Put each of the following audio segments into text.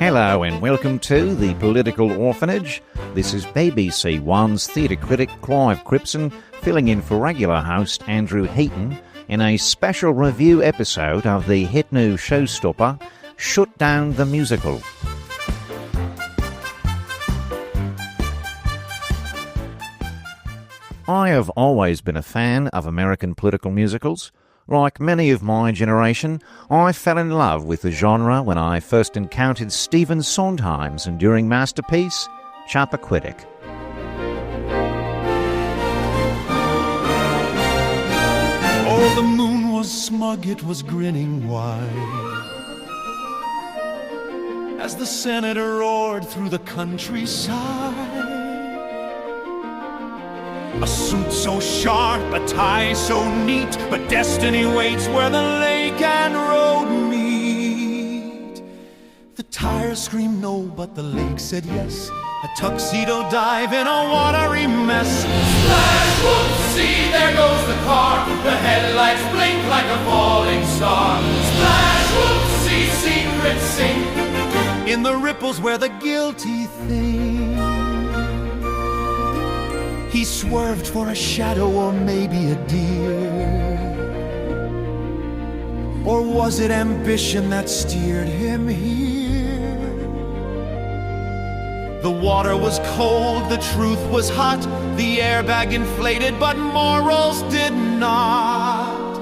Hello and welcome to the Political Orphanage. This is BBC One's theatre critic Clive Cripson filling in for regular host Andrew Heaton in a special review episode of the hit new showstopper Shutdown the Musical. I have always been a fan of American political musicals. Like many of my generation, I fell in love with the genre when I first encountered Stephen Sondheim's enduring masterpiece, Chappaquiddick. Oh, the moon was smug, it was grinning wide as the senator roared through the countryside. A suit so sharp, a tie so neat, but destiny waits where the lake and road meet. The tire screamed no, but the lake said yes. A tuxedo dive in a watery mess. Splash, whoop-see, there goes the car. The headlights blink like a falling star. Splash, whoop-see, secrets sink in the ripples where the guilty think. He swerved for a shadow or maybe a deer. Or was it ambition that steered him here? The water was cold, the truth was hot. The airbag inflated, but morals did not.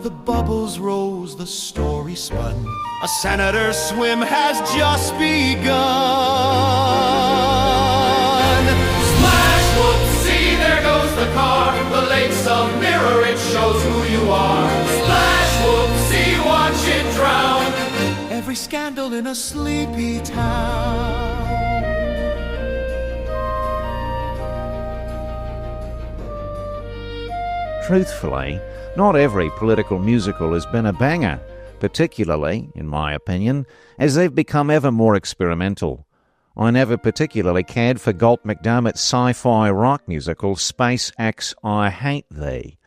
The bubbles rose, the story spun. A senator's swim has just begun. Splash, whoop-see, there goes the car. The lake's a mirror, it shows who you are. Splash, whoop-see, watch it drown every scandal in a sleepy town. Truthfully, not every political musical has been a banger, particularly, in my opinion, as they've become ever more experimental. I never particularly cared for Galt MacDermot's sci-fi rock musical Space X I Hate Thee,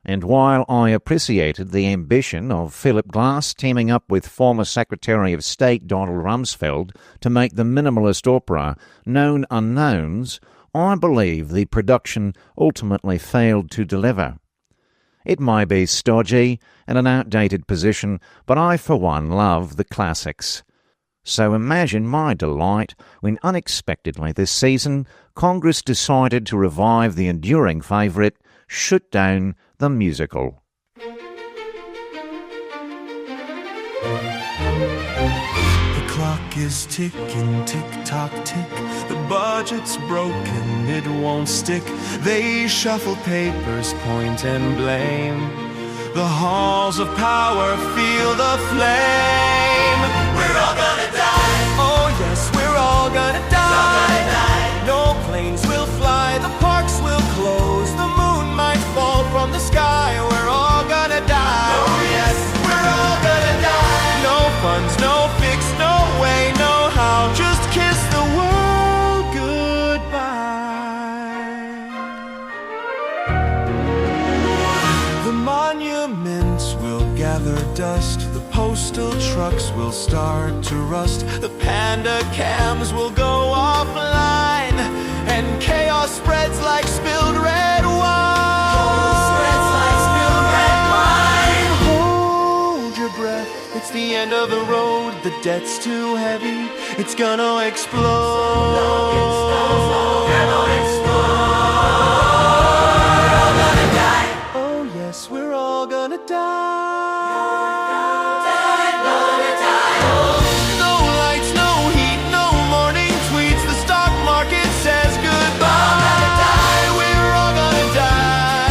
and while I appreciated the ambition of Philip Glass teaming up with former Secretary of State Donald Rumsfeld to make the minimalist opera Known Unknowns, I believe the production ultimately failed to deliver. It may be stodgy and an outdated position, but I for one love the classics. So imagine my delight when unexpectedly this season Congress decided to revive the enduring favourite, Shutdown the Musical. The clock is ticking, tick-tock, tick. The budget's broken, it won't stick. They shuffle papers, point and blame. The halls of power feel the flame. We're all gonna die. Oh yes, we're all gonna die. No planes will fly, the parks will close. The moon might fall from the sky. We're all gonna die. Oh yes, we're all gonna die. No funds, no fix, no way, no how. Just kiss the world goodbye. The monuments will gather dust. The postal trucks will start to rust. The panda cams will go offline. And chaos spreads like spilled red wine. Spreads like spilled red wine. Hold your breath, it's the end of the road. The debt's too heavy, it's gonna explode. Oh yes, we're all gonna die. No lights, no heat, no morning tweets. The stock market says goodbye. We're all gonna die.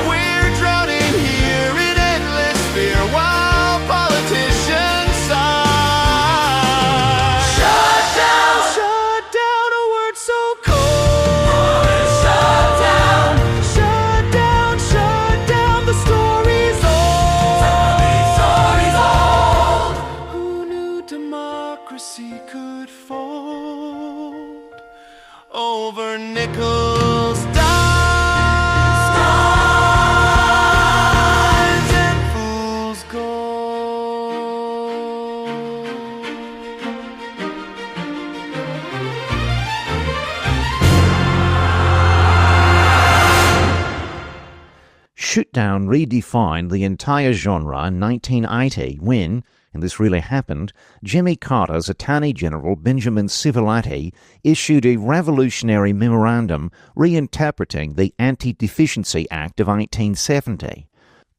We're drowning here in endless fear while politicians sigh. Shut down. Shut down, a word so cold. Shutdown redefined the entire genre in 1980 when, and this really happened, Jimmy Carter's Attorney General Benjamin Civilati issued a revolutionary memorandum reinterpreting the Anti-Deficiency Act of 1870.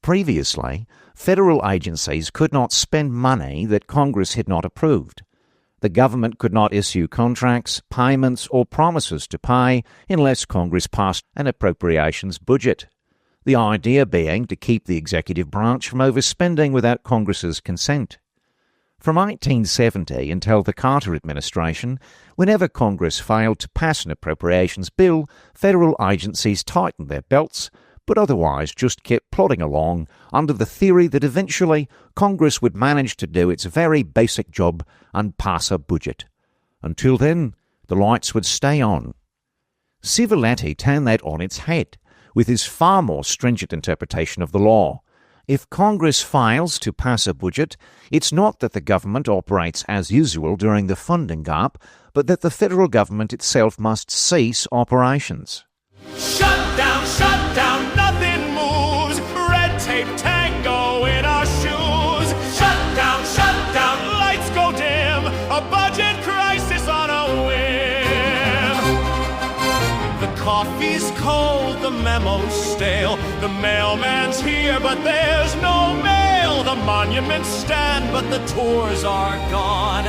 Previously, federal agencies could not spend money that Congress had not approved. The government could not issue contracts, payments, or promises to pay unless Congress passed an appropriations budget. The idea being to keep the executive branch from overspending without Congress's consent. From 1870 until the Carter administration, whenever Congress failed to pass an appropriations bill, federal agencies tightened their belts, but otherwise just kept plodding along under the theory that eventually Congress would manage to do its very basic job and pass a budget. Until then, the lights would stay on. Civilati turned that on its head, with his far more stringent interpretation of the law. If Congress fails to pass a budget, it's not that the government operates as usual during the funding gap, but that the federal government itself must cease operations. Shut down, nothing moves. Red tape tango in our shoes. Shut down, lights go dim. A budget crisis on a whim. The coffee's cold, the memo's stale. The mailman's here, but there's no mail. The monuments stand, but the tours are gone.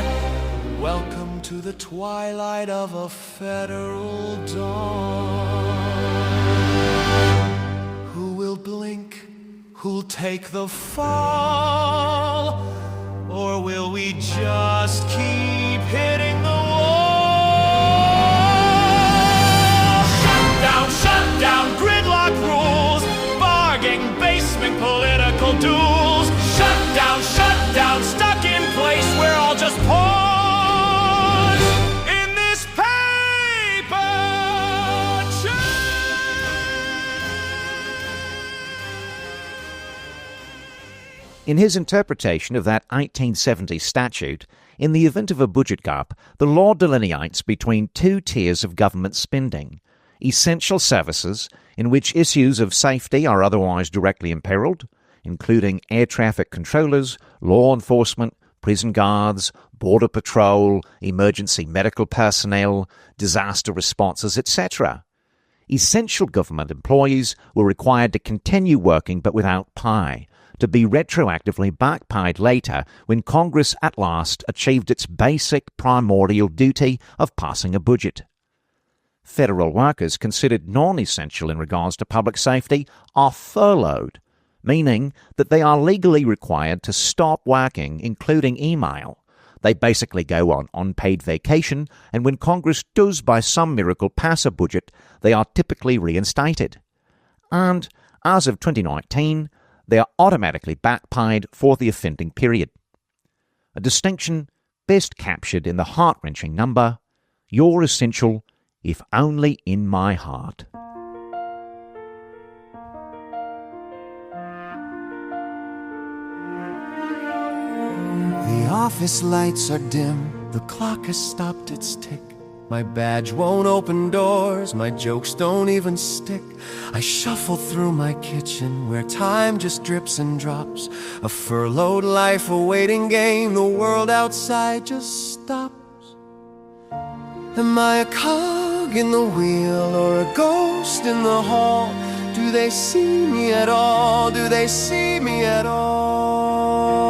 Welcome to the twilight of a federal dawn. Who will blink? Who'll take the fall? Or will we just keep hitting the wall? Shut down, gridlock rules. Bargaining, basement, political duels. Shut down, stuck in place. We're all just pawns in this paper chase. In his interpretation of that 1870 statute, in the event of a budget gap, the law delineates between two tiers of government spending: essential services, in which issues of safety are otherwise directly imperiled, including air traffic controllers, law enforcement, prison guards, border patrol, emergency medical personnel, disaster responses, etc. Essential government employees were required to continue working but without pay, to be retroactively back paid later when Congress at last achieved its basic primordial duty of passing a budget. Federal workers considered non-essential in regards to public safety are furloughed, meaning that they are legally required to stop working, including email. They basically go on unpaid vacation, and when Congress does by some miracle pass a budget, they are typically reinstated. And, as of 2019, they are automatically back paid for the offending period. A distinction best captured in the heart-wrenching number, "You're essential, if only in my heart." The office lights are dim, the clock has stopped its tick. My badge won't open doors, my jokes don't even stick. I shuffle through my kitchen where time just drips and drops. A furloughed life, a waiting game, the world outside just stops. Am I a cog in the wheel or a ghost in the hall? Do they see me at all? Do they see me at all?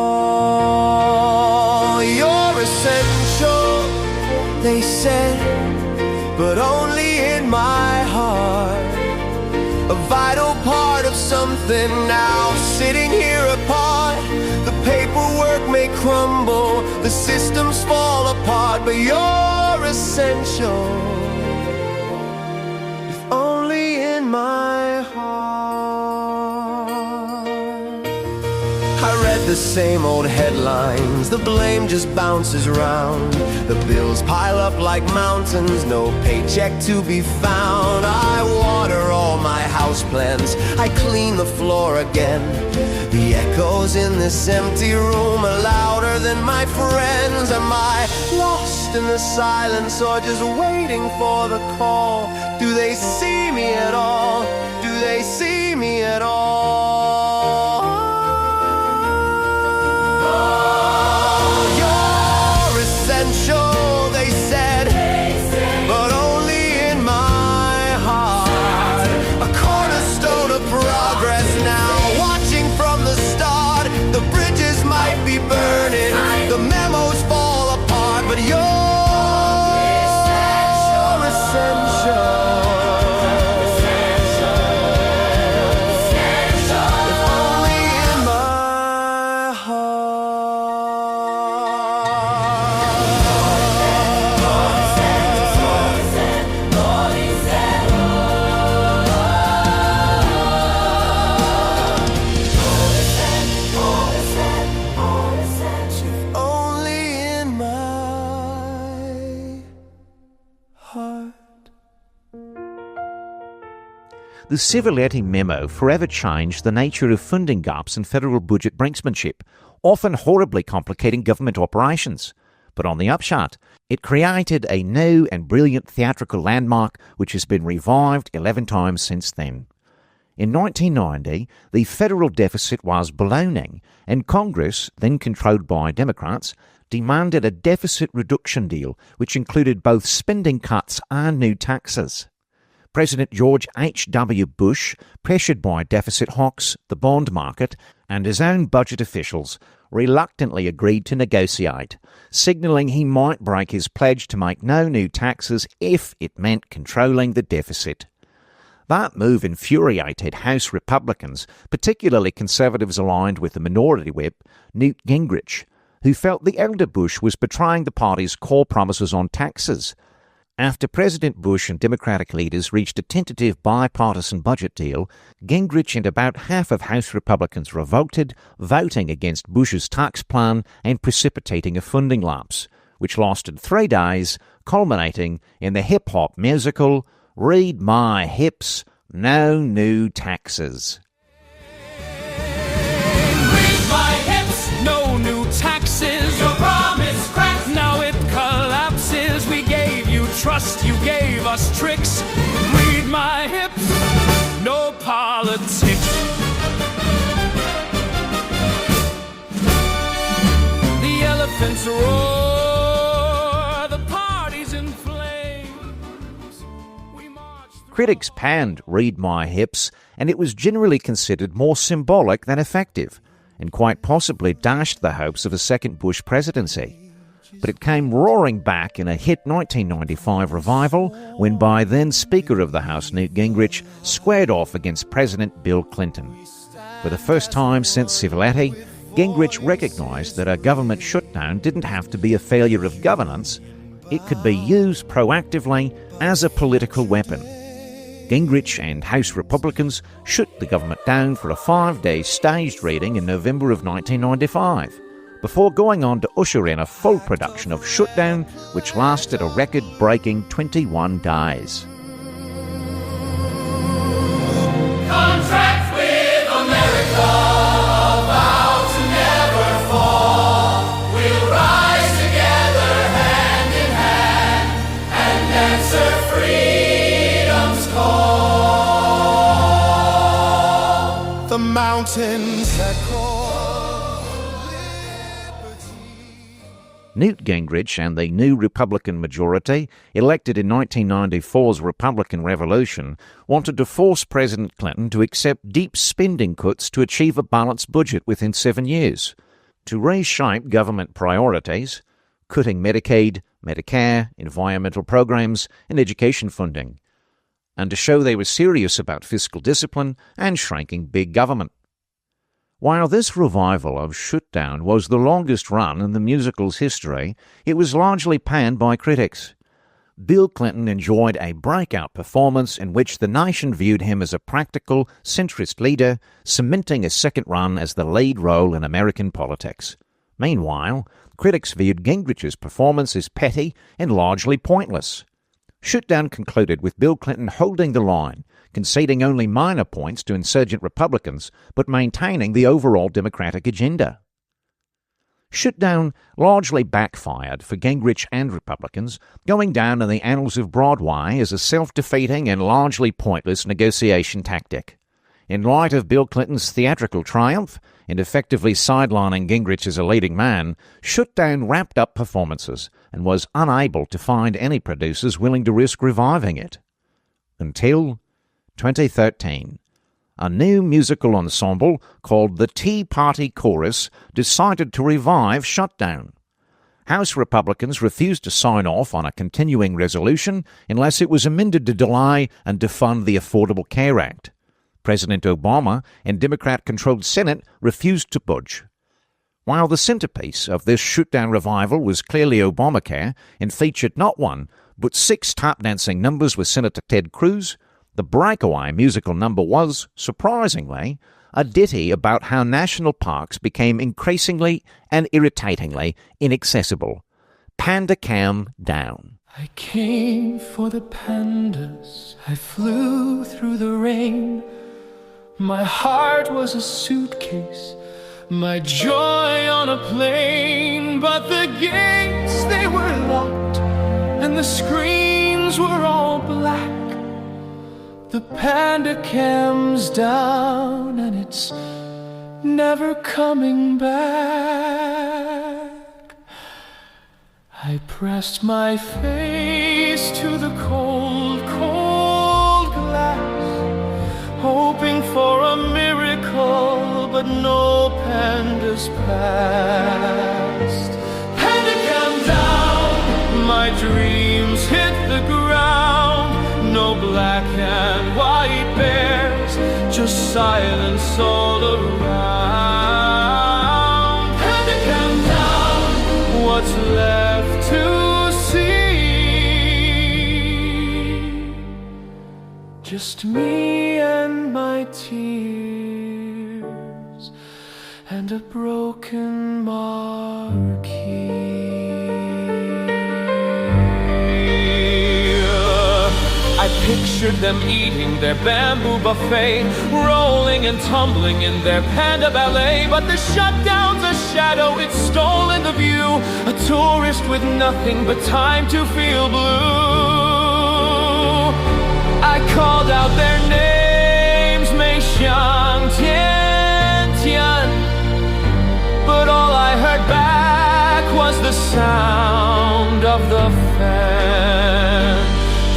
You're essential, they said, but only in my heart. A vital part of something now, sitting here apart. The paperwork may crumble, the systems fall apart, but you're essential, if only in my heart. I read the same old headlines, the blame just bounces around. The bills pile up like mountains, no paycheck to be found. I water all my houseplants, I clean the floor again. The echoes in this empty room are louder than my friends. Am I lost in the silence or just waiting for the call? Do they see me at all? Do they see me at all? The Civiletti memo forever changed the nature of funding gaps and federal budget brinksmanship, often horribly complicating government operations. But on the upshot, it created a new and brilliant theatrical landmark which has been revived 11 times since then. In 1990, the federal deficit was ballooning, and Congress, then controlled by Democrats, demanded a deficit reduction deal which included both spending cuts and new taxes. President George H.W. Bush, pressured by deficit hawks, the bond market, and his own budget officials, reluctantly agreed to negotiate, signalling he might break his pledge to make no new taxes if it meant controlling the deficit. That move infuriated House Republicans, particularly conservatives aligned with the minority whip, Newt Gingrich, who felt the elder Bush was betraying the party's core promises on taxes. After President Bush and Democratic leaders reached a tentative bipartisan budget deal, Gingrich and about half of House Republicans revolted, voting against Bush's tax plan and precipitating a funding lapse, which lasted 3 days, culminating in the hip-hop musical Read My Hips, No New Taxes. Read my hips, no new taxes. Your promise cracks, now it collapses. We gave you trust, you gave us tricks. Read my hips, no politics. The elephants roar, the party's in flames. We march through. Critics panned Read My Hips, and it was generally considered more symbolic than effective, and quite possibly dashed the hopes of a second Bush presidency. But it came roaring back in a hit 1995 revival when by then Speaker of the House Newt Gingrich squared off against President Bill Clinton. For the first time since Civiletti, Gingrich recognised that a government shutdown didn't have to be a failure of governance. It could be used proactively as a political weapon. Gingrich and House Republicans shut the government down for a 5-day staged reading in November of 1995, before going on to usher in a full production of Shutdown, which lasted a record-breaking 21 days. Contract with America, vow to never fall. We'll rise together hand in hand and answer freedom's call. The mountains that call. Newt Gingrich and the new Republican majority, elected in 1994's Republican Revolution, wanted to force President Clinton to accept deep spending cuts to achieve a balanced budget within 7 years, to reshape government priorities, cutting Medicaid, Medicare, environmental programs, and education funding, and to show they were serious about fiscal discipline and shrinking big government. While this revival of Shutdown was the longest run in the musical's history, it was largely panned by critics. Bill Clinton enjoyed a breakout performance in which the nation viewed him as a practical, centrist leader, cementing a second run as the lead role in American politics. Meanwhile, critics viewed Gingrich's performance as petty and largely pointless. Shutdown concluded with Bill Clinton holding the line, conceding only minor points to insurgent Republicans, but maintaining the overall Democratic agenda. Shutdown largely backfired for Gingrich and Republicans, going down in the annals of Broadway as a self-defeating and largely pointless negotiation tactic. In light of Bill Clinton's theatrical triumph, and effectively sidelining Gingrich as a leading man, Shutdown wrapped up performances and was unable to find any producers willing to risk reviving it. Until 2013, a new musical ensemble called the Tea Party Chorus decided to revive Shutdown. House Republicans refused to sign off on a continuing resolution unless it was amended to delay and defund the Affordable Care Act. President Obama and Democrat-controlled Senate refused to budge. While the centerpiece of this Shutdown revival was clearly Obamacare and featured not one, but 6 tap-dancing numbers with Senator Ted Cruz, the breakaway musical number was, surprisingly, a ditty about how national parks became increasingly and irritatingly inaccessible. Panda Cam Down. I came for the pandas, I flew through the rain. My heart was a suitcase, my joy on a plane. But the gates, they were locked, and the screens were all black. The panda cam's down, and it's never coming back. I pressed my face to the cold, cold glass, hoping for a miracle, but no pandas passed. Panda came down, my dreams hit the ground. No black and white bears, just silence all around. Panda came down, what's left to see? Just me and my tears and a broken marquee. I pictured them eating their bamboo buffet, rolling and tumbling in their panda ballet. But the shutdown's a shadow, it's stolen the view, a tourist with nothing but time to feel blue. I called out their names, Mei Xiang, Tian Tian, but all I heard back was the sound of the fan.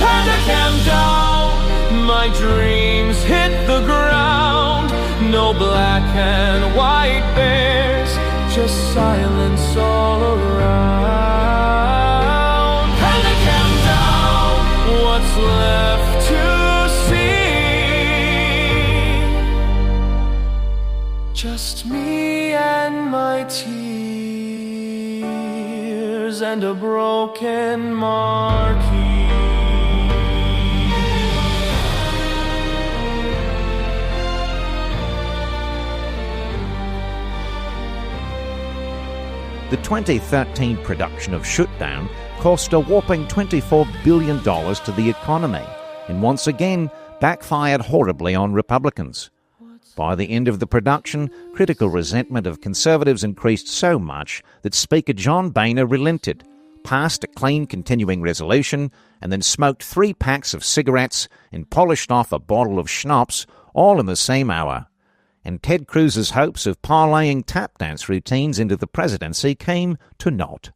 Panda came down, my dreams hit the ground. No black and white bears, just silence all around. Panda came down, what's left to see? Just me and my tears and a broken marquee. The 2013 production of Shutdown cost a whopping $24 billion to the economy and once again backfired horribly on Republicans. By the end of the production, critical resentment of Conservatives increased so much that Speaker John Boehner relented, passed a clean continuing resolution, and then smoked 3 packs of cigarettes and polished off a bottle of schnapps all in the same hour. And Ted Cruz's hopes of parlaying tap dance routines into the presidency came to naught.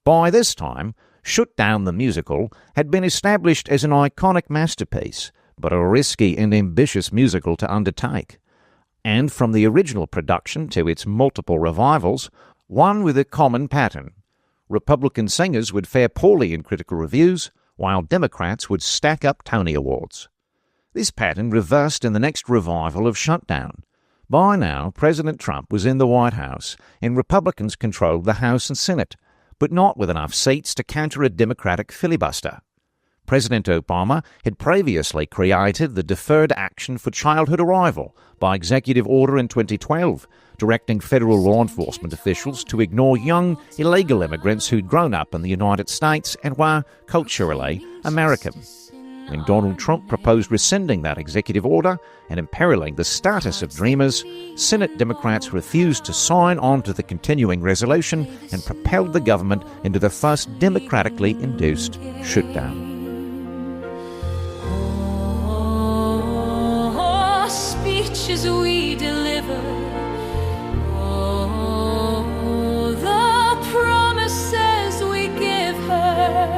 By this time, Shutdown the musical had been established as an iconic masterpiece, but a risky and ambitious musical to undertake. And from the original production to its multiple revivals, one with a common pattern. Republican singers would fare poorly in critical reviews, while Democrats would stack up Tony Awards. This pattern reversed in the next revival of Shutdown. By now, President Trump was in the White House, and Republicans controlled the House and Senate, but not with enough seats to counter a Democratic filibuster. President Obama had previously created the Deferred Action for Childhood Arrival by executive order in 2012, directing federal law enforcement officials to ignore young, illegal immigrants who'd grown up in the United States and were culturally American. When Donald Trump proposed rescinding that executive order and imperiling the status of Dreamers, Senate Democrats refused to sign on to the continuing resolution and propelled the government into the first democratically induced shutdown. Oh, speeches we deliver, oh, the promises we give her.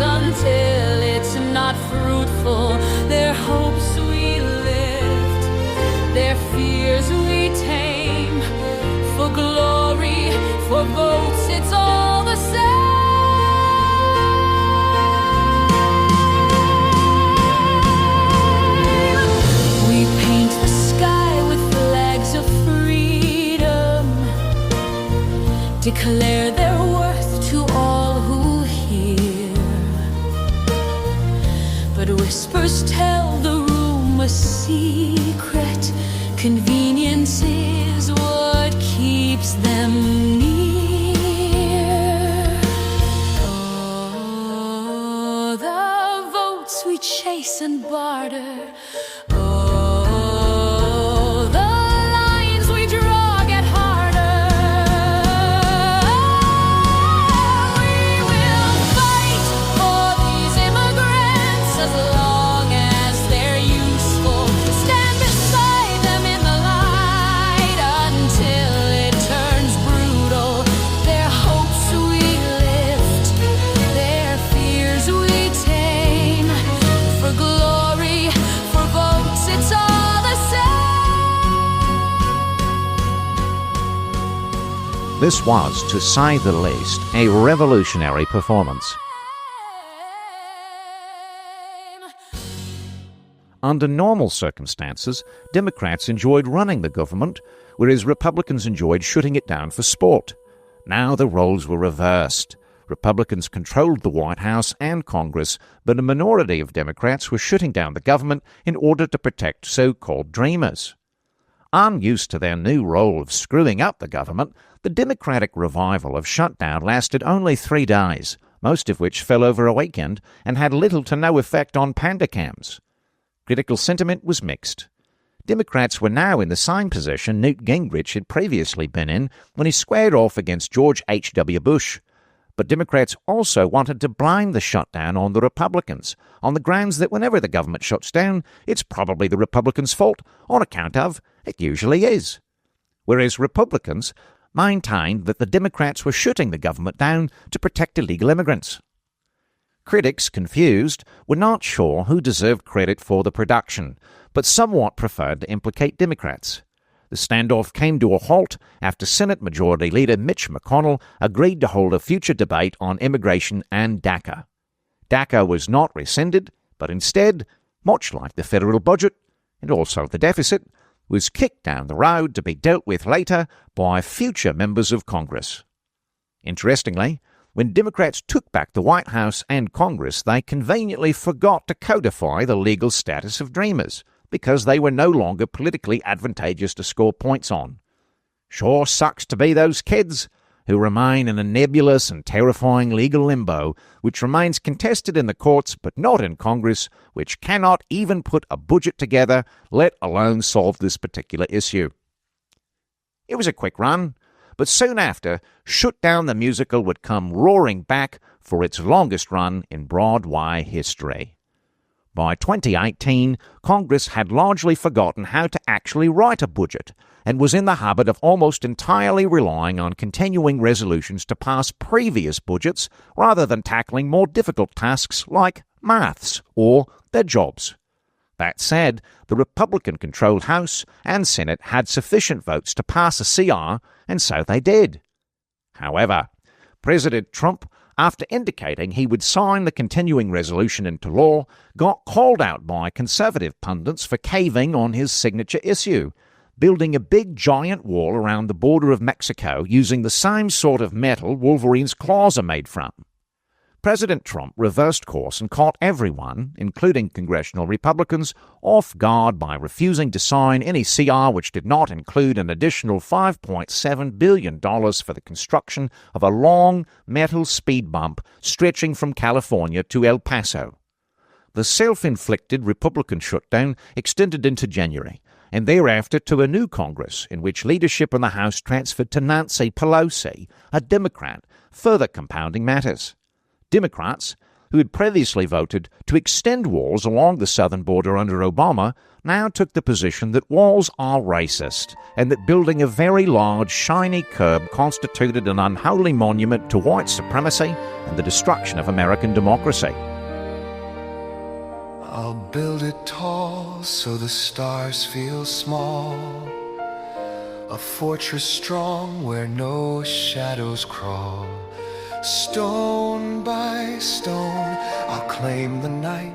Until it's not fruitful, their hopes we lift, their fears we tame. For glory, for votes, it's all the same. We paint the sky with flags of freedom, declare their worth to all who hear. Whispers tell the room a secret. Convenience is what keeps them near. Oh, the votes we chase and barter. Oh, the lines we draw get harder. We will fight for these immigrants as long as they're useful. Stand beside them in the light until it turns brutal. Their hopes we lift, their fears we tame. For glory, for votes, it's all the same. This was, to say the least, a revolutionary performance. Under normal circumstances, Democrats enjoyed running the government, whereas Republicans enjoyed shutting it down for sport. Now the roles were reversed. Republicans controlled the White House and Congress, but a minority of Democrats were shutting down the government in order to protect so-called dreamers. Unused to their new role of screwing up the government, the Democratic revival of Shutdown lasted only 3 days, most of which fell over a weekend and had little to no effect on panda cams. Critical sentiment was mixed. Democrats were now in the same position Newt Gingrich had previously been in when he squared off against George H.W. Bush. But Democrats also wanted to blame the shutdown on the Republicans, on the grounds that whenever the government shuts down, it's probably the Republicans' fault, on account of it usually is. Whereas Republicans maintained that the Democrats were shutting the government down to protect illegal immigrants. Critics, confused, were not sure who deserved credit for the production, but somewhat preferred to implicate Democrats. The standoff came to a halt after Senate Majority Leader Mitch McConnell agreed to hold a future debate on immigration and DACA. DACA was not rescinded, but instead, much like the federal budget, and also the deficit, was kicked down the road to be dealt with later by future members of Congress. Interestingly, when Democrats took back the White House and Congress, they conveniently forgot to codify the legal status of dreamers, because they were no longer politically advantageous to score points on. Sure sucks to be those kids who remain in a nebulous and terrifying legal limbo, which remains contested in the courts but not in Congress, which cannot even put a budget together, let alone solve this particular issue. It was a quick run, but soon after, Shutdown the musical would come roaring back for its longest run in Broadway history. By 2018, Congress had largely forgotten how to actually write a budget and was in the habit of almost entirely relying on continuing resolutions to pass previous budgets rather than tackling more difficult tasks like maths or their jobs. That said, the Republican-controlled House and Senate had sufficient votes to pass a CR, and so they did. However, President Trump, after indicating he would sign the continuing resolution into law, got called out by conservative pundits for caving on his signature issue, building a big giant wall around the border of Mexico using the same sort of metal Wolverine's claws are made from. President Trump reversed course and caught everyone, including congressional Republicans, off guard by refusing to sign any CR which did not include an additional $5.7 billion for the construction of a long metal speed bump stretching from California to El Paso. The self-inflicted Republican shutdown extended into January, and thereafter to a new Congress in which leadership in the House transferred to Nancy Pelosi, a Democrat, further compounding matters. Democrats, who had previously voted to extend walls along the southern border under Obama, now took the position that walls are racist and that building a very large, shiny curb constituted an unholy monument to white supremacy and the destruction of American democracy. I'll build it tall so the stars feel small, a fortress strong where no shadows crawl. Stone by stone, I'll claim the night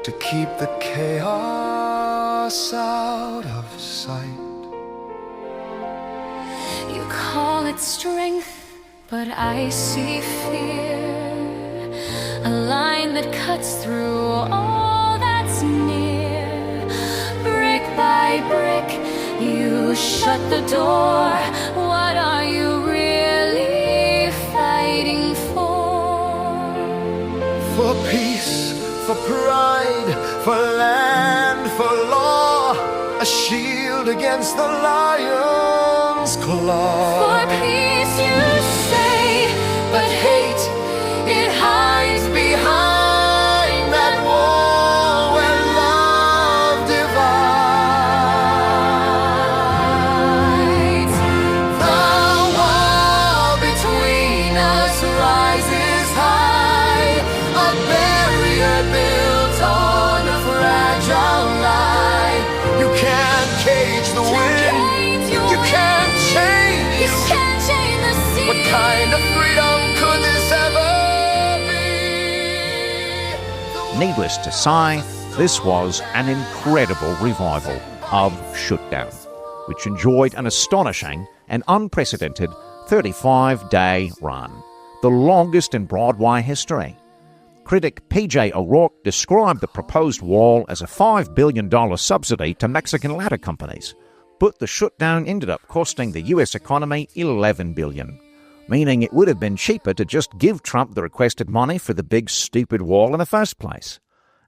to keep the chaos out of sight. You call it strength, but I see fear, a line that cuts through all shut the door, what are you really fighting for? For peace, for pride, for land, for law, a shield against the lion's claw. For peace you say, but hate, it hides behind that wall where love divides. The wall between us rises high, a barrier built on a fragile lie. You can't cage the wind, you can't change. You can't change the sea. What kind of freedom could this ever be? Needless to say, this was an incredible revival of Shutdown, which enjoyed an astonishing and unprecedented 35-day run, the longest in Broadway history. Critic P.J. O'Rourke described the proposed wall as a $5 billion subsidy to Mexican ladder companies, but the shutdown ended up costing the U.S. economy $11 billion, meaning it would have been cheaper to just give Trump the requested money for the big stupid wall in the first place.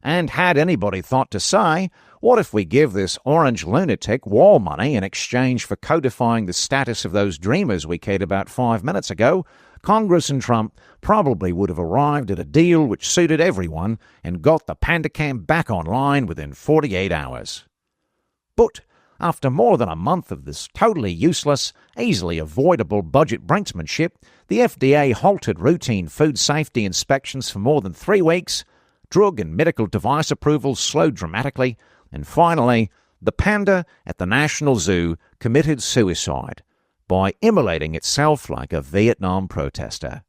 And had anybody thought to say, what if we give this orange lunatic wall money in exchange for codifying the status of those dreamers we cared about 5 minutes ago, Congress and Trump probably would have arrived at a deal which suited everyone and got the Pandacam back online within 48 hours. But after more than a month of this totally useless, easily avoidable budget brinksmanship, the FDA halted routine food safety inspections for more than 3 weeks, drug and medical device approvals slowed dramatically, and finally, the panda at the National Zoo committed suicide by immolating itself like a Vietnam protester.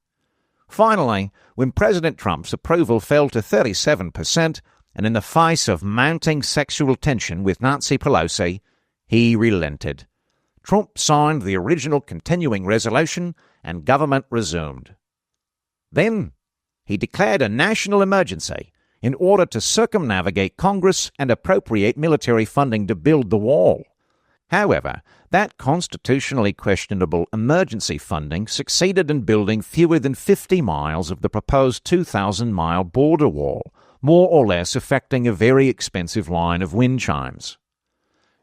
Finally, when President Trump's approval fell to 37%, and in the face of mounting sexual tension with Nancy Pelosi, he relented. Trump signed the original continuing resolution and government resumed. Then he declared a national emergency in order to circumnavigate Congress and appropriate military funding to build the wall. However, that constitutionally questionable emergency funding succeeded in building fewer than 50 miles of the proposed 2,000-mile border wall, more or less affecting a very expensive line of wind chimes.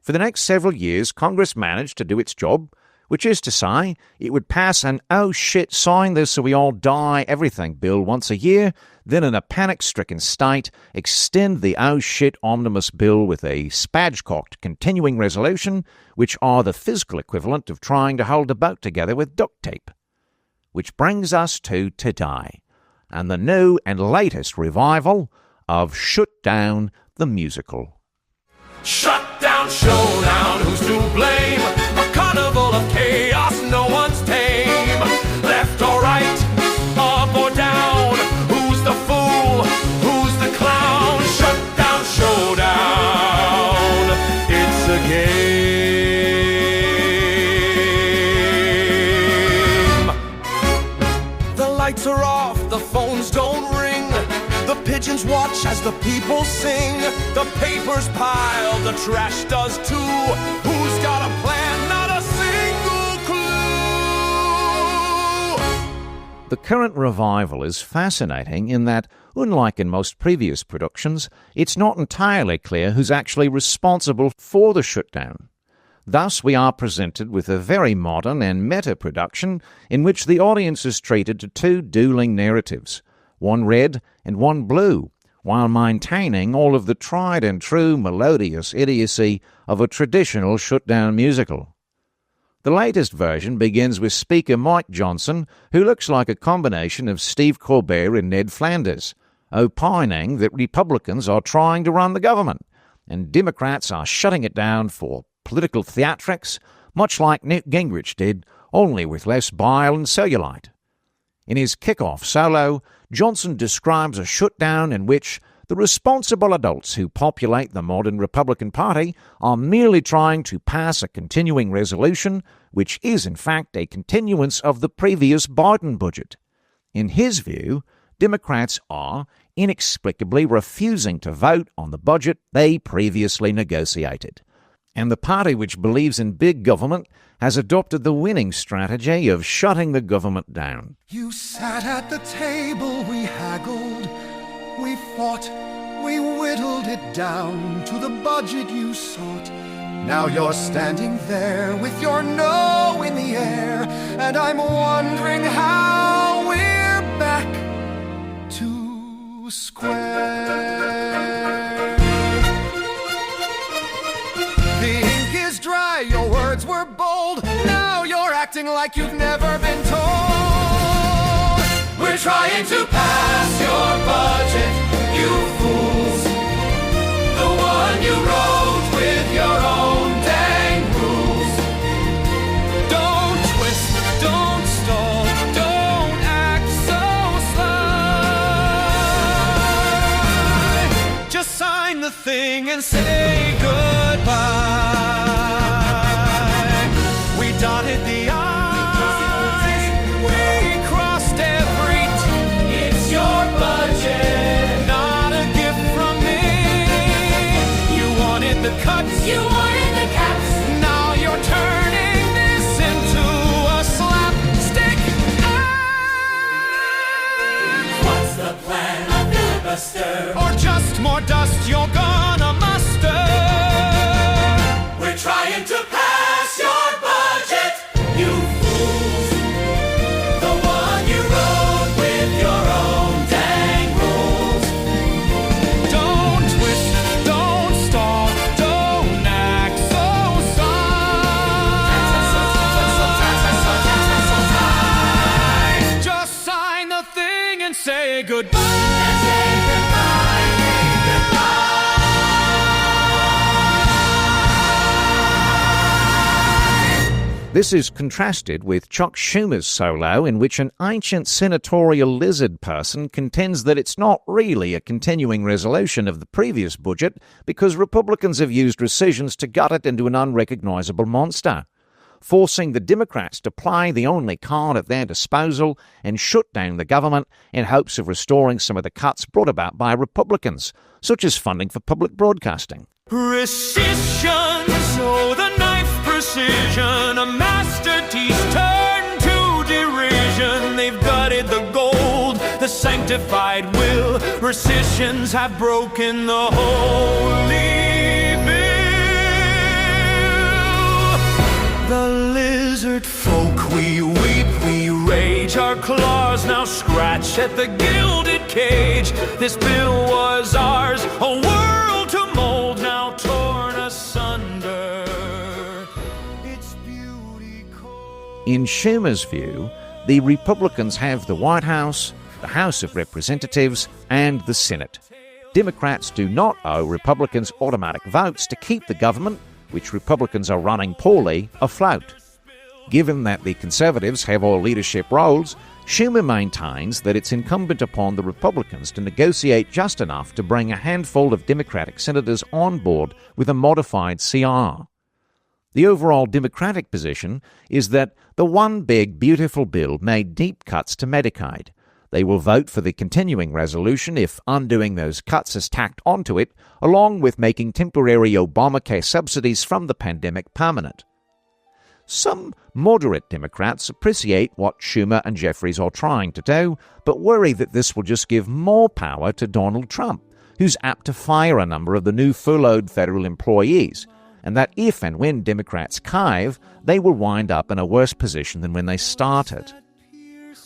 For the next several years, Congress managed to do its job, which is to say, it would pass an "oh shit, sign this so we all die everything" bill once a year, then in a panic-stricken state, extend the "oh shit" omnibus bill with a spatchcocked continuing resolution, which are the physical equivalent of trying to hold a boat together with duct tape. Which brings us to today, and the new and latest revival of Shutdown the musical. Shutdown, showdown, who's to blame? A carnival of chaos, no one's tame. Left or right, up or down, who's the fool, who's the clown? Shutdown, showdown, it's a game. The lights are off, the phones don't ring, the pigeons watch as the people sing, the papers pile, the trash does too. Who's got a plan? Not a single clue. The current revival is fascinating in that, unlike in most previous productions, it's not entirely clear who's actually responsible for the shutdown. Thus, we are presented with a very modern and meta production in which the audience is treated to two dueling narratives, one red and one blue, while maintaining all of the tried and true melodious idiocy of a traditional shutdown musical. The latest version begins with Speaker Mike Johnson, who looks like a combination of Steve Colbert and Ned Flanders, opining that Republicans are trying to run the government, and Democrats are shutting it down for political theatrics, much like Newt Gingrich did, only with less bile and cellulite. In his kickoff solo, Johnson describes a shutdown in which the responsible adults who populate the modern Republican Party are merely trying to pass a continuing resolution, which is in fact a continuance of the previous Biden budget. In his view, Democrats are inexplicably refusing to vote on the budget they previously negotiated. And the party which believes in big government has adopted the winning strategy of shutting the government down. You sat at the table, we haggled, we fought, we whittled it down to the budget you sought. Now you're standing there with your no in the air, and I'm wondering how we're back to square. The ink is dry, your words were bold. Now you're acting like you've never been told. We're trying to pass your budget, you fools. The one you wrote with your own dang rules. Don't twist, don't stall, don't act so sly. Just sign the thing and say goodbye. We dotted the I, we crossed every T. It's your budget, not a gift from me. You wanted the cuts, You wanted the caps. now you're turning this into a slapstick act. What's the plan? A filibuster. Or just more dust you're gonna muster. We're trying to pass your budget, you fools. The one you wrote with your own dang rules. Don't twist, don't stall, don't act so sly. Just sign the thing and say goodbye. This is contrasted with Chuck Schumer's solo, in which an ancient senatorial lizard person contends that it's not really a continuing resolution of the previous budget because Republicans have used rescissions to gut it into an unrecognizable monster, forcing the Democrats to play the only card at their disposal and shut down the government in hopes of restoring some of the cuts brought about by Republicans, such as funding for public broadcasting. Precision, so the knife precision, a masterpiece turned to derision. They've gutted the gold, the sanctified will. Rescissions have broken the holy bill. The lizard folk, we weep, we rage. Our claws now scratch at the gilded cage. This bill was ours, a world to mold, now torn asunder. Its beauty cold. In Schumer's view, the Republicans have the White House, the House of Representatives, and the Senate. Democrats do not owe Republicans automatic votes to keep the government, which Republicans are running poorly, afloat. Given that the Conservatives have all leadership roles, Schumer maintains that it's incumbent upon the Republicans to negotiate just enough to bring a handful of Democratic senators on board with a modified CR. The overall Democratic position is that the one big beautiful bill made deep cuts to Medicaid. They will vote for the continuing resolution if undoing those cuts is tacked onto it, along with making temporary Obamacare subsidies from the pandemic permanent. Some moderate Democrats appreciate what Schumer and Jeffries are trying to do, but worry that this will just give more power to Donald Trump, who's apt to fire a number of the new furloughed federal employees, and that if and when Democrats cave, they will wind up in a worse position than when they started.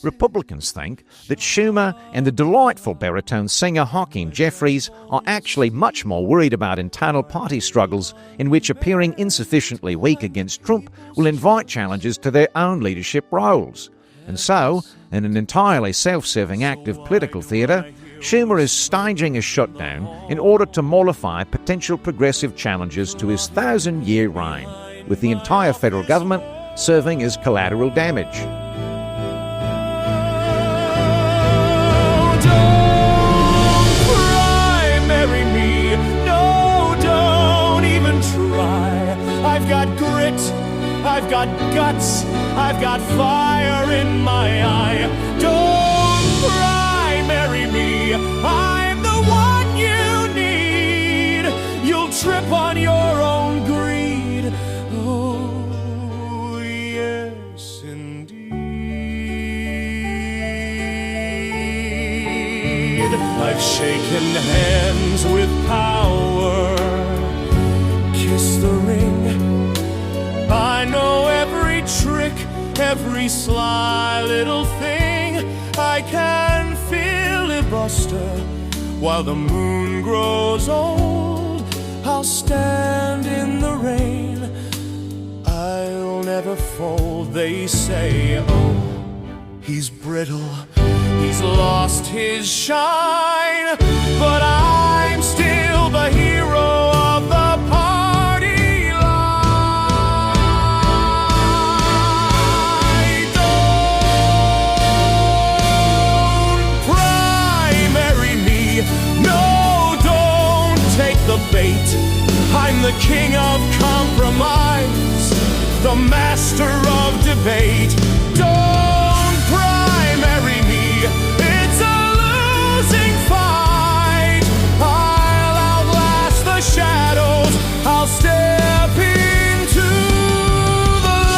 Republicans think that Schumer and the delightful baritone singer Hakeem Jeffries are actually much more worried about internal party struggles in which appearing insufficiently weak against Trump will invite challenges to their own leadership roles. And so, in an entirely self-serving act of political theatre, Schumer is staging a shutdown in order to mollify potential progressive challenges to his 1,000-year reign, with the entire federal government serving as collateral damage. I've got guts, I've got fire in my eye. Don't cry, marry me, I'm the one you need. You'll trip on your own greed. yes, indeed. I've shaken hands with power, kissed the ring. I know every trick, every sly little thing. I can filibuster while the moon grows old. I'll stand in the rain, I'll never fold. They say, oh, he's brittle, he's lost his shine, but I'm still the hero of the party line. Don't primary me, no, don't take the bait. I'm the king of compromise, the master of debate. Don't primary me, it's a losing fight. I'll outlast the shadows, I'll step into the light.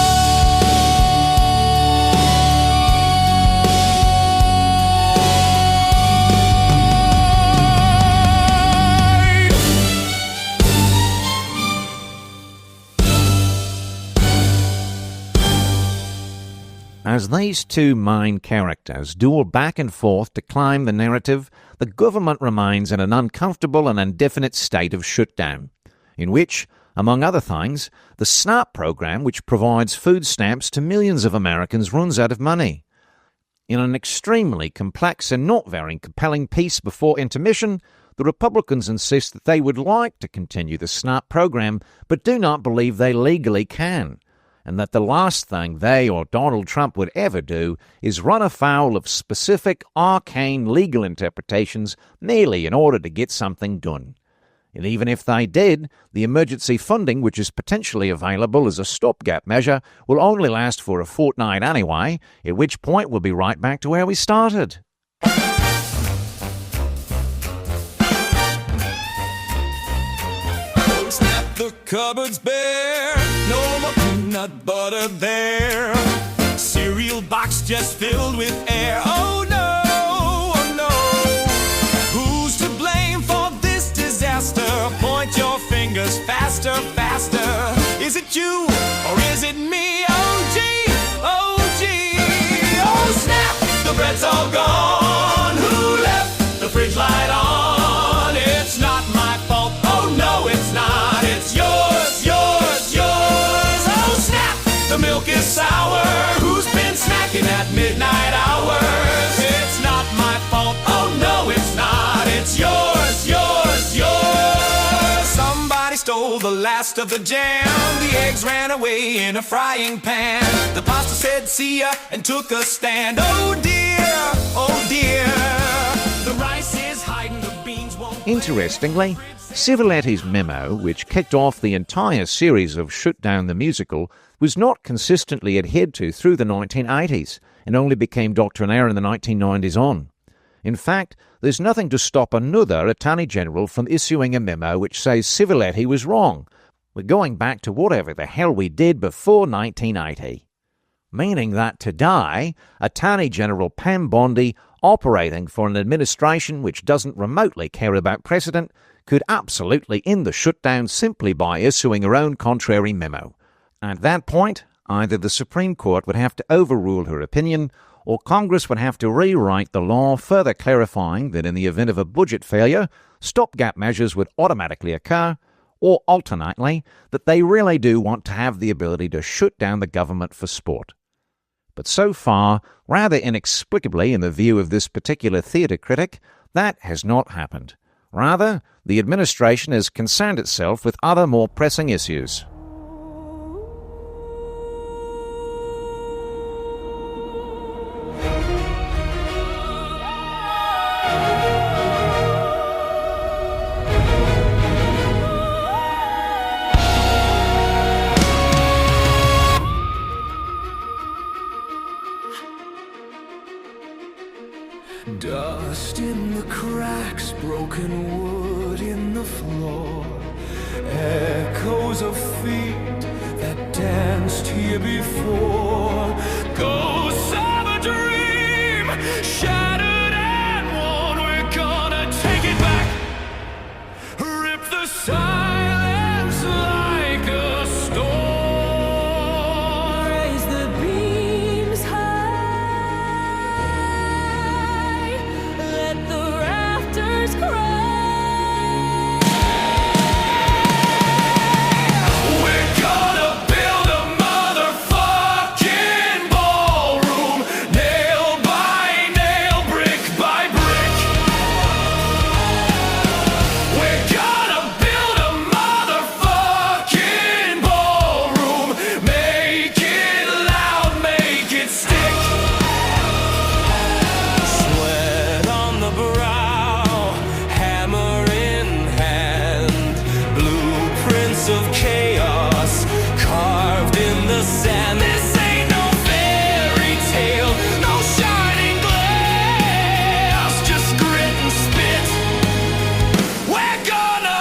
As these two main characters duel back and forth to climb the narrative, the government remains in an uncomfortable and indefinite state of shutdown, in which, among other things, the SNAP program, which provides food stamps to millions of Americans, runs out of money. In an extremely complex and not very compelling piece before intermission, the Republicans insist that they would like to continue the SNAP program, but do not believe they legally can, and that the last thing they or Donald Trump would ever do is run afoul of specific, arcane legal interpretations merely in order to get something done. And even if they did, the emergency funding, which is potentially available as a stopgap measure, will only last for a fortnight anyway, at which point we'll be right back to where we started. Snap, the cupboard's bare, no more peanut butter there. Cereal box just filled with air. Oh no, oh no. Who's to blame for this disaster? Point your fingers faster, faster. Is it you or is it me? Oh gee, oh gee. Oh snap, the bread's all gone. Who left the fridge light on? It's not my fault. Oh no, it's not. It's yours, yours, yours. Oh snap, the milk is sour. Who's been snacking at midnight hours? It's not my fault. Oh no, it's not. It's yours, yours, yours. Somebody stole the last of the jam. The eggs ran away in a frying pan. The pasta said see ya and took a stand. Oh dear, oh dear. The rice is hiding, the beans won't. Interestingly, Civiletti's memo, which kicked off the entire series of Shutdown the Musical, was not consistently adhered to through the 1980s and only became doctrinaire in the 1990s on. In fact, there's nothing to stop another Attorney General from issuing a memo which says Civiletti was wrong. We're going back to whatever the hell we did before 1980. Meaning that today, Attorney General Pam Bondi, operating for an administration which doesn't remotely care about precedent, could absolutely end the shutdown simply by issuing her own contrary memo. At that point, either the Supreme Court would have to overrule her opinion, or Congress would have to rewrite the law, further clarifying that in the event of a budget failure, stopgap measures would automatically occur, or alternately, that they really do want to have the ability to shut down the government for sport. But so far, rather inexplicably in the view of this particular theatre critic, that has not happened. Rather, the administration has concerned itself with other more pressing issues. Dust in the cracks, broken wood in the floor, echoes of feet that danced here before. Ghosts of a dream, shattered and worn. We're gonna take it back, rip the silence like a storm. Raise the beams high, let the rafters cry. We're gonna build a motherfucking ballroom, nail by nail, brick by brick. We're gonna build a motherfucking ballroom, make it loud, make it stick. Sweat on the brow, hammer in hand, blueprints of chaos carved in the sand. This ain't no fairy tale, no shining glass, just grit and spit. We're gonna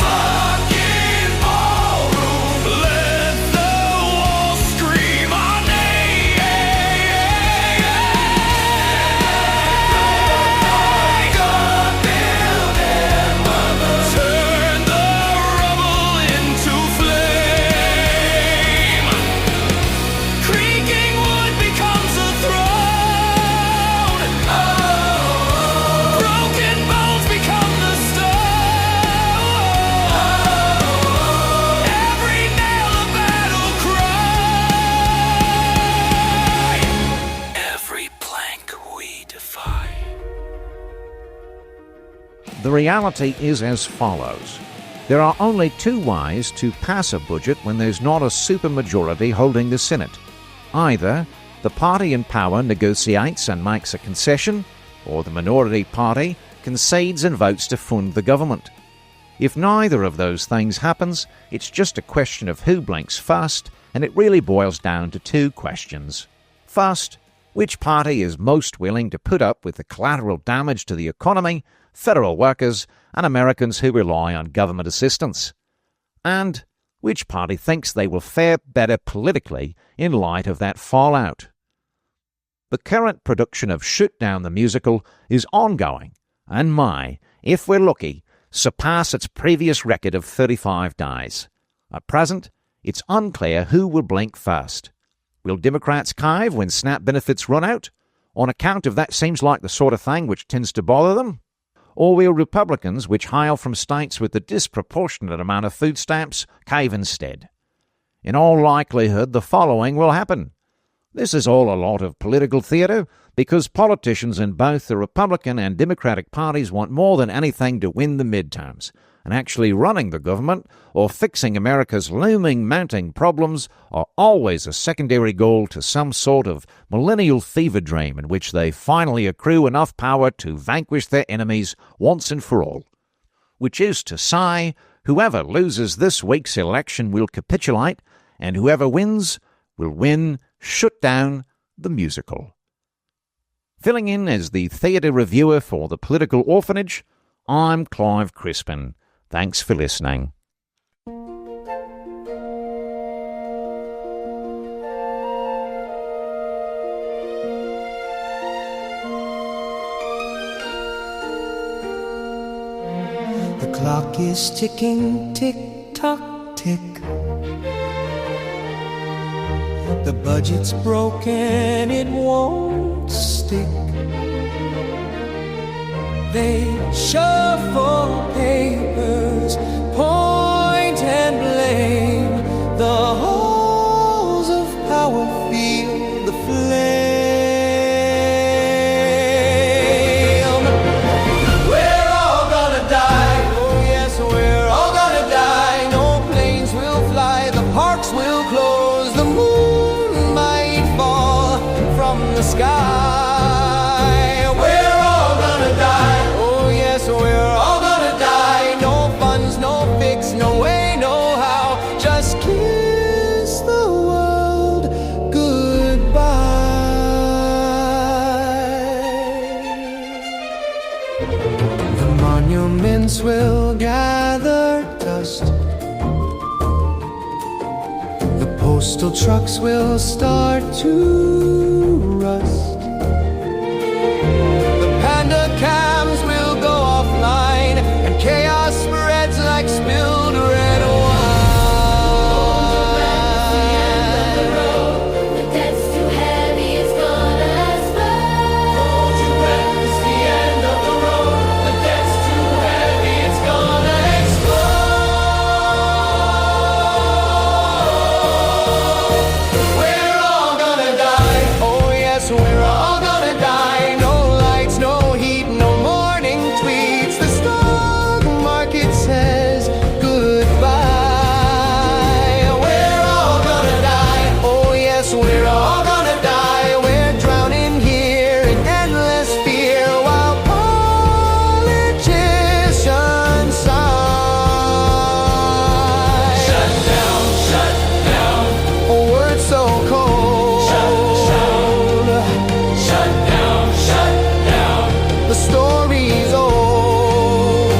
fucking ballroom. Let the walls scream our name. Like a building, turn the rubble into flame. Creaking wood becomes a throne. Broken bones become the stone. Every nail a battle cry. Every plank we defy. The reality is as follows. There are only two ways to pass a budget when there's not a supermajority holding the Senate. Either the party in power negotiates and makes a concession, or the minority party concedes and votes to fund the government. If neither of those things happens, it's just a question of who blinks first, and it really boils down to two questions. First, which party is most willing to put up with the collateral damage to the economy, federal workers, and Americans who rely on government assistance? And which party thinks they will fare better politically in light of that fallout? The current production of Shutdown the musical is ongoing and may, if we're lucky, surpass its previous record of 35 days. At present, it's unclear who will blink first. Will Democrats cave when SNAP benefits run out? On account of that seems like the sort of thing which tends to bother them? Or will Republicans, which hail from states with the disproportionate amount of food stamps, cave instead? In all likelihood, the following will happen. This is all a lot of political theatre, because politicians in both the Republican and Democratic parties want more than anything to win the midterms, and actually running the government or fixing America's looming mounting problems are always a secondary goal to some sort of millennial fever dream in which they finally accrue enough power to vanquish their enemies once and for all. Which is to say, whoever loses this week's election will capitulate, and whoever wins will win Shutdown the musical. Filling in as the theatre reviewer for the Political Orphanage, I'm Clive Crispin. Thanks for listening. The clock is ticking, tick-tock, tick. The budget's broken, it won't stick. They shuffle papers, point and blame. The halls of power feel the flame. We're all gonna die, oh yes, we're all gonna die. No planes will fly, the parks will close, the moon might fall from the sky. We're all gonna die, oh yes, we're all gonna die. No funds, no birds will gather dust. The postal trucks will start to rust. The panda cams will go offline, and chaos spreads like spilled red wine. We're all gonna die. No lights, no heat, no morning tweets. The stock market says goodbye. We're all gonna die. Oh yes, we're all gonna die. We're drowning here in endless fear while politicians sigh. Shut down, shut down. A word so cold. The story's old.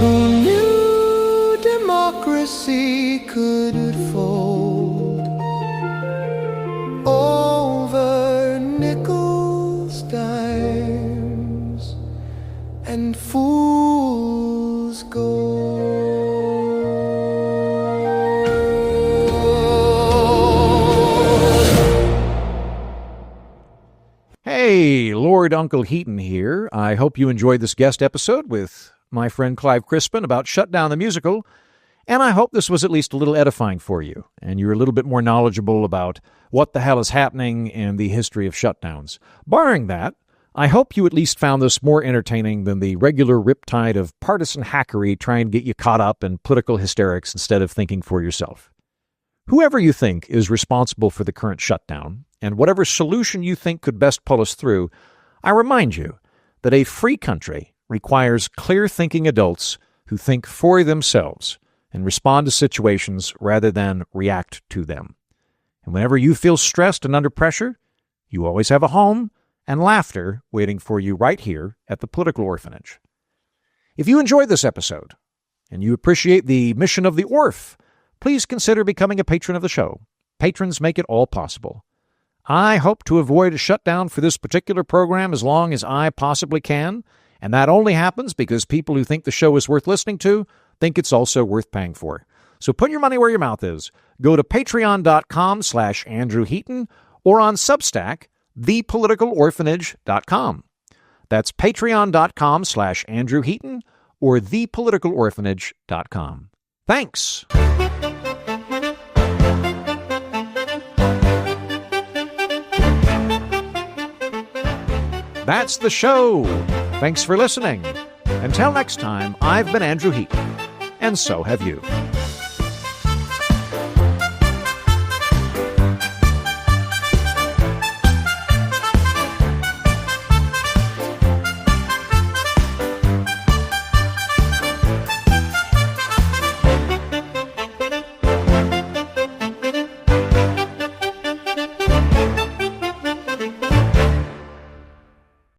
Who knew democracy could fold over nickels, dimes, and fool's gold? Hey, Lord Uncle Heaton here. I hope you enjoyed this guest episode with my friend Clive Crispin about Shutdown the musical, and I hope this was at least a little edifying for you, and you're a little bit more knowledgeable about what the hell is happening and the history of shutdowns. Barring that, I hope you at least found this more entertaining than the regular riptide of partisan hackery trying to get you caught up in political hysterics instead of thinking for yourself. Whoever you think is responsible for the current shutdown, and whatever solution you think could best pull us through, I remind you that a free country requires clear-thinking adults who think for themselves and respond to situations rather than react to them. And whenever you feel stressed and under pressure, you always have a home and laughter waiting for you right here at the Political Orphanage. If you enjoyed this episode and you appreciate the mission of the Orph, please consider becoming a patron of the show. Patrons make it all possible. I hope to avoid a shutdown for this particular program as long as I possibly can, and that only happens because people who think the show is worth listening to think it's also worth paying for. So put your money where your mouth is. Go to patreon.com/Andrew Heaton or on Substack, thepoliticalorphanage.com. That's patreon.com/Andrew Heaton or thepoliticalorphanage.com. Thanks. That's the show. Thanks for listening. Until next time, I've been Andrew Heaton, and so have you.